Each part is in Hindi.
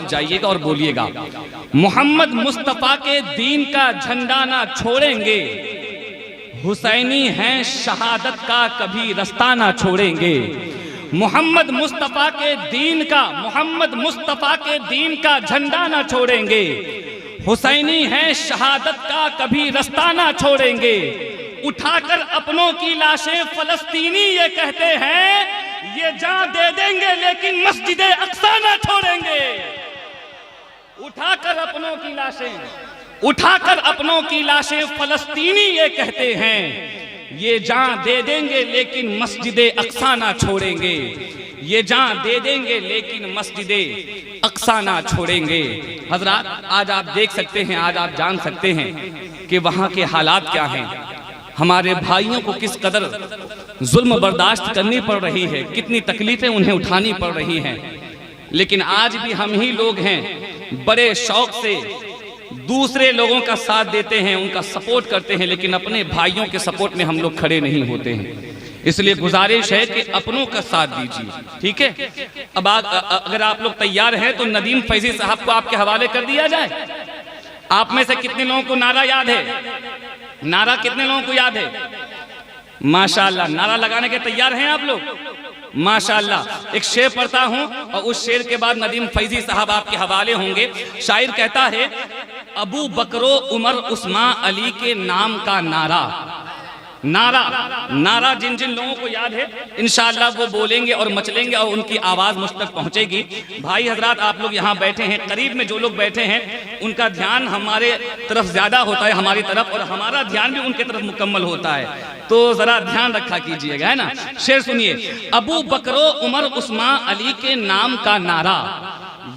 जाइएगा और बोलिएगा, मोहम्मद मुस्तफा के दीन का झंडा ना छोड़ेंगे, हुसैनी हैं शहादत का कभी रास्ता ना छोड़ेंगे। मोहम्मद मुस्तफा के दीन का झंडा ना छोड़ेंगे, हुसैनी हैं शहादत का कभी रास्ता ना छोड़ेंगे। उठाकर अपनों की लाशें फलस्तीनी ये कहते हैं, ये जान दे देंगे लेकिन मस्जिद अक्सा ना छोड़ेंगे। उठाकर अपनों की लाशें फलस्तीनी ये कहते हैं, ये जान दे देंगे लेकिन मस्जिद अक्सा ना छोड़ेंगे। ये जान दे देंगे लेकिन मस्जिद अक्सा ना छोड़ेंगे। हजरात, आज आप देख सकते हैं, आज आप जान सकते हैं कि वहाँ के हालात क्या हैं। हमारे भाइयों को किस कदर जुल्म बर्दाश्त करनी पड़ रही है, कितनी तकलीफें उन्हें उठानी पड़ रही हैं। लेकिन आज भी हम ही लोग हैं बड़े शौक से दूसरे लोगों का साथ देते हैं, उनका सपोर्ट करते हैं, लेकिन अपने भाइयों के सपोर्ट में हम लोग खड़े नहीं होते हैं। इसलिए गुजारिश है कि अपनों का साथ दीजिए, ठीक है। अब अगर आप लोग तैयार हैं तो नदीम फैजी साहब को आपके हवाले कर दिया जाए। आप में से कितने लोगों को नारा याद है? नारा कितने लोगों को याद है? माशाअल्लाह, नारा लगाने के तैयार हैं आप लोग? माशाअल्लाह। एक शेर पढ़ता हूं और उस शेर के बाद नदीम फैजी साहब आपके हवाले होंगे। शायर कहता है, अबू बकरो उमर उस्मान अली के नाम का नारा। नारा जिन जिन लोगों को याद है इंशाअल्लाह वो बोलेंगे और मचलेंगे और उनकी आवाज मुझ तक पहुंचेगी। भाई हजरात, आप लोग यहाँ बैठे हैं, करीब में जो लोग बैठे हैं उनका ध्यान हमारे तरफ ज्यादा होता है, हमारी तरफ, और हमारा ध्यान भी उनके तरफ मुकम्मल होता है, तो जरा ध्यान रखा कीजिएगा, है ना। शेर सुनिए, अबू बकरो उमर उस्मान अली के नाम का नारा,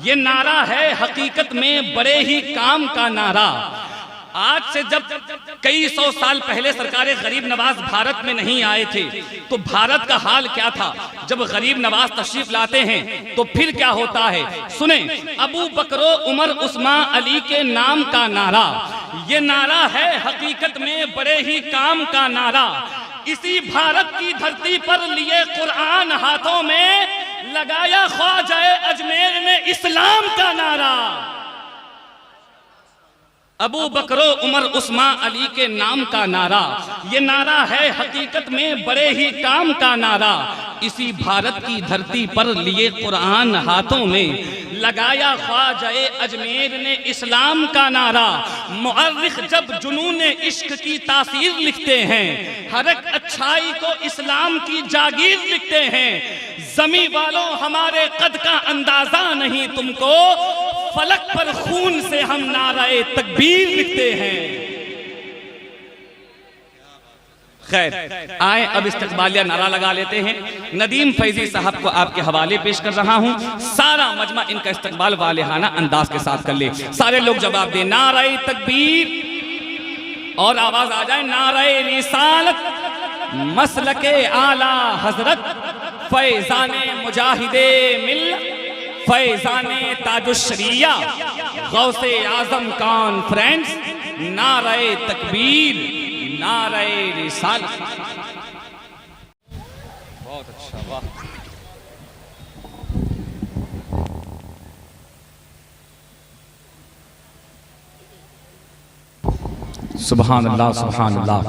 ये नारा है हकीकत में बड़े ही काम का नारा। आज से जब कई सौ साल पहले सरकारे गरीब नवाज भारत में नहीं आए थे तो भारत का हाल क्या था। जब गरीब नवाज तशरीफ लाते हैं तो फिर क्या होता है, सुने। अबू बकरो उमर उस्मान अली के नाम का नारा, ये नारा है हकीकत में बड़े ही काम का नारा। इसी भारत की धरती पर लिए कुरान हाथों में, लगाया ख्वाजा अजमेर ने इस्लाम का नारा। अबू बकरो उमर उस्मान अली के नाम का नारा, ये नारा है हकीकत में बड़े ही काम का नारा। इसी भारत की धरती पर लिए कुरान हाथों में, लगाया ख्वाजा अजमेर ने इस्लाम का नारा। मुअर्रिख जब जुनून इश्क की तासीर लिखते हैं, हर एक अच्छाई को इस्लाम की जागीर लिखते हैं। जमी वालों हमारे कद का अंदाजा नहीं तुमको, फलक पर खून से हम नाराए तकबीर लिखते हैं। खैर, आए अब इस्तकबालिया नारा लगा लेते हैं। नदीम फैजी साहब को आपके हवाले पेश कर रहा हूं, सारा मजमा इनका इस्तकबाल वालेहाना अंदाज के साथ कर ले। सारे लोग जवाब दे, नाराए तकबीर, और आवाज आ जाए, नाराए रिसालत, मसलके आला हजरत, फैजाने मुजाहिदे मिल्लत, फैजाने ताजुश्शरिया, गौसे आजम कॉन्फ्रेंस, नाराए तकबीर, नाराए रिसालत। बहुत अच्छा, वाह। सुभान अल्लाह, सुभान अल्लाह।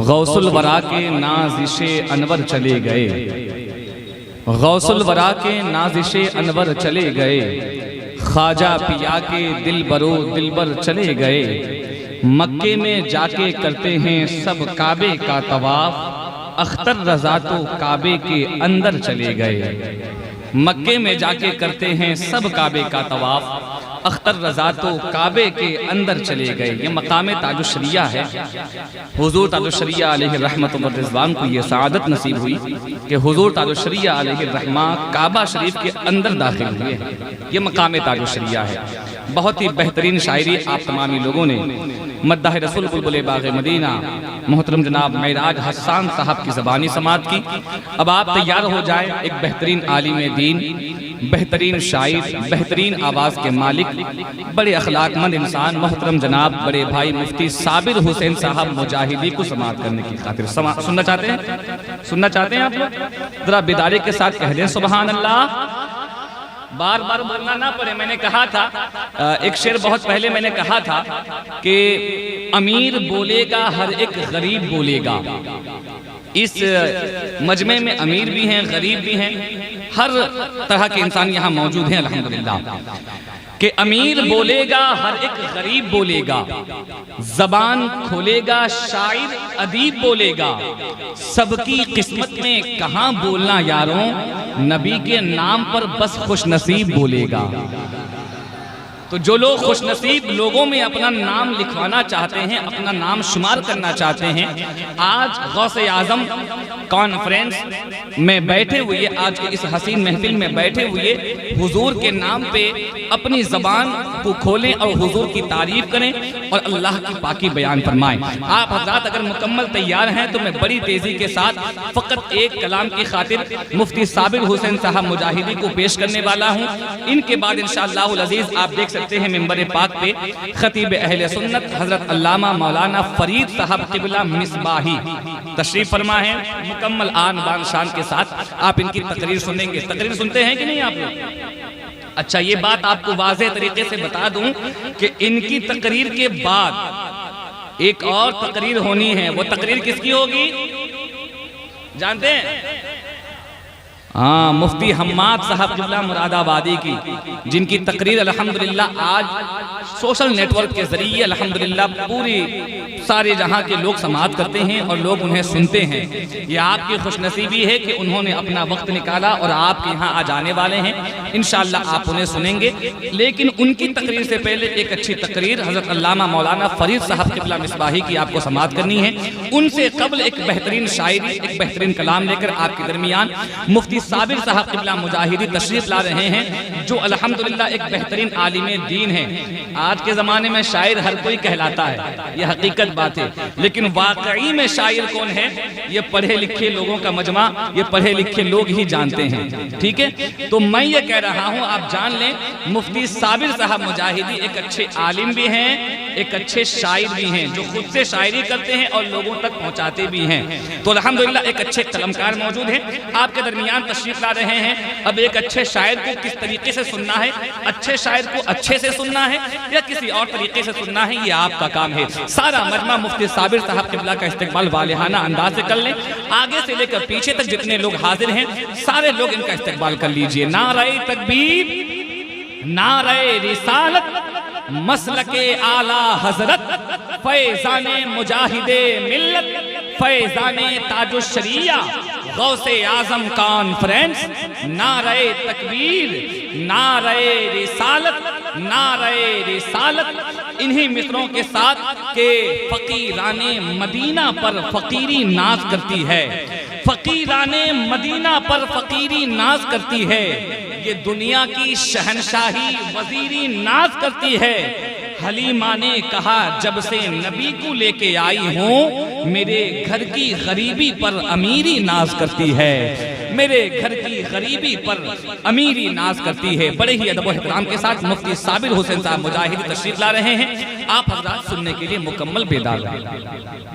गौसुल वरा के नाज़िशे अनवर चले गए, गौसुल वरा के नाज़िशे अनवर चले गए, ख्वाजा पिया के दिलबरो दिलबर चले गए। मक्के में जाके करते हैं सब काबे का तवाफ, अख्तर रज़ा तो काबे के अंदर चले गए। मक्के में जाके करते हैं सब काबे का तवाफ, अख्तर रज़ा तो काबे के अंदर चले गए। ये मकाम ताजुश्शरिया है। हुजूर ताजुश्शरिया अलैहि रहमत व रिज़वान को ये सआदत नसीब हुई कि हुजूर ताजुश्शरिया अलैहि रहमा काबा शरीफ के अंदर दाखिल हुए। ये मकाम ताजुश्शरिया है। बहुत ही बेहतरीन शायरी आप तमामी लोगों ने मद्दाह रसूल बुलबुल बाग़ मदीना मोहतरम जनाब मेराज हसन साहब की ज़बानी समात की। अब आप तैयार हो जाए, एक बेहतरीन आलिम दीन, बेहतरीन शायर, बेहतरीन आवाज़ के मालिक, बड़े अखलाकमंद इंसान मोहतरम जनाब बड़े भाई मुफ्ती साबिर हुसैन साहब मुजाहिदी को समात करने की खातिर सुनना चाहते हैं? सुनना चाहते हैं आप लोग? जरा बिदारे के साथ कह दें सुभान अल्लाह। बार बार बोलना ना पड़े। मैंने कहा था एक शेर बहुत पहले मैंने कहा था कि अमीर बोलेगा हर एक गरीब बोलेगा। इस मजमे में अमीर भी हैं, गरीब भी हैं, हर तरह के इंसान यहाँ मौजूद हैं अल्हम्दुलिल्लाह। कि अमीर बोलेगा हर एक गरीब बोलेगा, जबान खोलेगा शायर अदीब बोलेगा, सबकी किस्मत में कहाँ बोलना यारों, नबी के नाम पर बस खुशनसीब बोलेगा। तो जो लोग खुशनसीब लोगों में अपना नाम लिखवाना चाहते हैं, अपना नाम शुमार करना चाहते हैं, आज गौसे आजम कॉन्फ्रेंस में बैठे हुए, आज के इस हसीन महफिल में बैठे हुए हुजूर के नाम पे अपनी जबान को खोलें और हुजूर की तारीफ करें और अल्लाह की पाकी बयान फरमाएं। आप हजरात अगर मुकम्मल तैयार हैं तो मैं बड़ी तेजी के साथ फ़कत एक कलाम की खातिर मुफ्ती साबिर हुसैन साहब मुजाहिदी को पेश करने वाला हूँ। इनके बाद इंशाअल्लाह अज़ीज़ आप देख सकते हैं मिंबर पाक पे खतीब अहले सुन्नत हजरत अल्लामा मौलाना फरीद साहब क़िबला मिसबाही तशरीफ फरमा है। मुकम्मल आन बान शान के साथ आप इनकी तकरीर सुनेंगे। तकरीर सुनते हैं कि नहीं आप लोग? अच्छा, ये बात आपको वाज़ेह तरीके से बता दूं कि इनकी तकरीर के बाद एक और तकरीर होनी है। वो तकरीर किसकी होगी जानते हैं? हाँ, मुफ्ती हम्माद साहब क़िबला मुरादाबादी की, जिनकी तकरीर अल्हम्दुलिल्लाह आज सोशल नेटवर्क के जरिए अल्हम्दुलिल्लाह पूरी सारे जहाँ के लोग समाअत करते हैं और लोग उन्हें सुनते हैं। ये आपकी खुशनसीबी है कि उन्होंने अपना वक्त निकाला और आपके यहाँ आ जाने वाले हैं। इंशाअल्लाह आप उन्हें सुनेंगे, लेकिन उनकी तकरीर से पहले एक अच्छी तकरीर हजरत अल्लामा मौलाना फरीद साहब क़िबला मिसबाही की आपको समाअत करनी है। उनसे कबल एक बेहतरीन शायरी, एक बेहतरीन कलाम लेकर आपके दरमियान मुफ्ती साबिर साहब क़िबला मुजाहिदी तशरीफ ला रहे हैं, जो अल्हम्दुलिल्लाह एक बेहतरीन आलिम दीन है। आज के ज़माने में शायर हर कोई कहलाता है, ये हकीकत बात है, लेकिन वाकई में शायर कौन है ये पढ़े लिखे लोगों का मजमा, ये पढ़े लिखे लोग ही जानते हैं। ठीक है, तो मैं ये कह रहा हूँ आप जान लें, मुफ्ती साबिर साहब मुजाहिदी एक अच्छे आलिम भी हैं, एक अच्छे शायर भी हैं, जो खुद से शायरी करते हैं और लोगों तक पहुँचाते भी हैं। तो अल्हम्दुलिल्लाह एक अच्छे कलमकार मौजूद हैं आपके दरमियान तशरीफ ला रहे हैं। अब एक अच्छे शायर को किस तरीके से सुनना है, अच्छे शायर को अच्छे से सुनना है या किसी और तरीके से सुनना है, ये आपका काम है। सारा मजमा मुफ्ती साबिर साहब क़िबला का इस्तकबाल वालिहाना अंदाज से कर लें। आगे से लेकर पीछे तक जितने लोग हाजिर हैं सारे लोग इनका इस्तकबाल कर लीजिए। नारे तकबीर, नारे रिसालत, मसलके आला हजरत, फैज़ाने मुजाहिदे मिल्लत, फैज़ाने ताजुश शरिया, गौसे आजम कॉन्फ्रेंस। नारे तकबीर, नारे रिसालत, नारे रिसालत। इन्हीं मित्रों के साथ के फकीराने मदीना पर फकीरी नाज करती है, फकीराने मदीना पर फकीरी नाज करती है। ये दुनिया की शहनशाही वजीरी नाज करती है। हलीमा ने कहा जब से नबी को लेके आई हूँ, मेरे घर की गरीबी पर अमीरी नाज करती है, मेरे घर की गरीबी पर अमीरी नाज करती है। बड़े ही अदब व एहतराम के साथ मुफ्ती साबिर हुसैन साहब मुजाहिदी तशरीफ ला रहे हैं। आप हज़रात सुनने के लिए मुकम्मल बेदार रहें।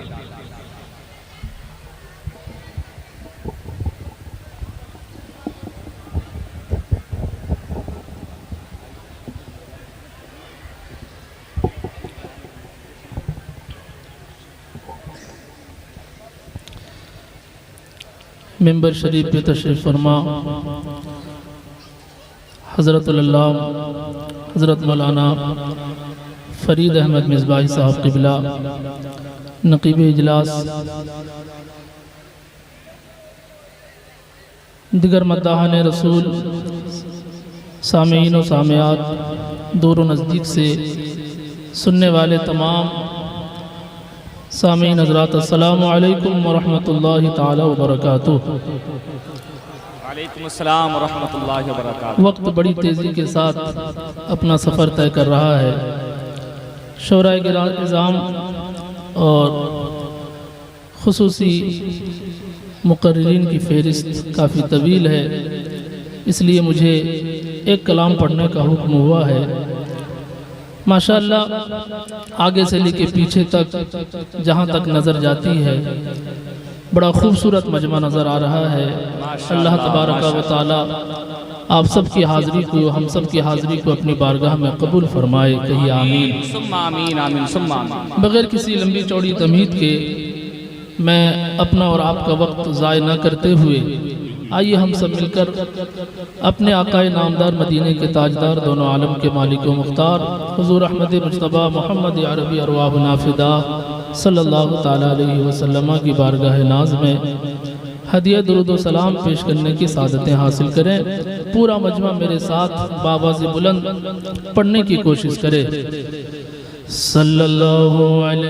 मेंबर शरीफ पे तशरीफ़ फरमा हज़रत हज़रत मौलाना फ़रीद अहमद मिसबाही साहब क़िबला नक़ीब इजलास, दिगर मद्दाहान रसूल, सामीन व सामियात, दूर व नज़दीक से सुनने वाले तमाम सामीन हज़रात, अस्सलामु अलैकुम व रहमतुल्लाहि ताला व बरकातुहू। वालेकुम अस्सलाम व रहमतुल्लाहि व बरकातुहू। वक्त बड़ी तेज़ी के साथ अपना सफ़र तय कर रहा है। शोराए गिराम और खुसूसी मुक़र्रिरीन की फ़हरिस्त काफ़ी तवील है, इसलिए मुझे एक कलाम पढ़ने का हुक्म हुआ है। माशाअल्लाह आगे से लेके पीछे तक जहाँ तक नज़र जाती है बड़ा खूबसूरत मजमा नज़र आ रहा है। अल्लाह तबारक व तआला आप सब की हाज़िरी को, हम सब की हाज़िरी को अपनी बारगाह में कबूल फरमाए। कहिए आमीन। सुम्मा आमीन, आमीन सुम्मा आमीन। बगैर किसी लंबी चौड़ी तमहीद के मैं अपना और आपका वक्त ज़ाय न करते हुए आइए हम सब मिलकर अपने आकाए नामदार मदीने के ताजदार, दोनों आलम के मालिक व मुख्तार हुज़ूर अहमद मुज्तबा मोहम्मद अरबी अरवाह नाफिदा सल्लल्लाहु ताला अलैहि वसल्लम की बारगाह नाज में हदिया दुरूद व सलाम पेश करने की सादतें हासिल करें। पूरा मजमा मेरे साथ बाबाज़ बुलंद पढ़ने की कोशिश करे। सल्लल्लाहु अलैहि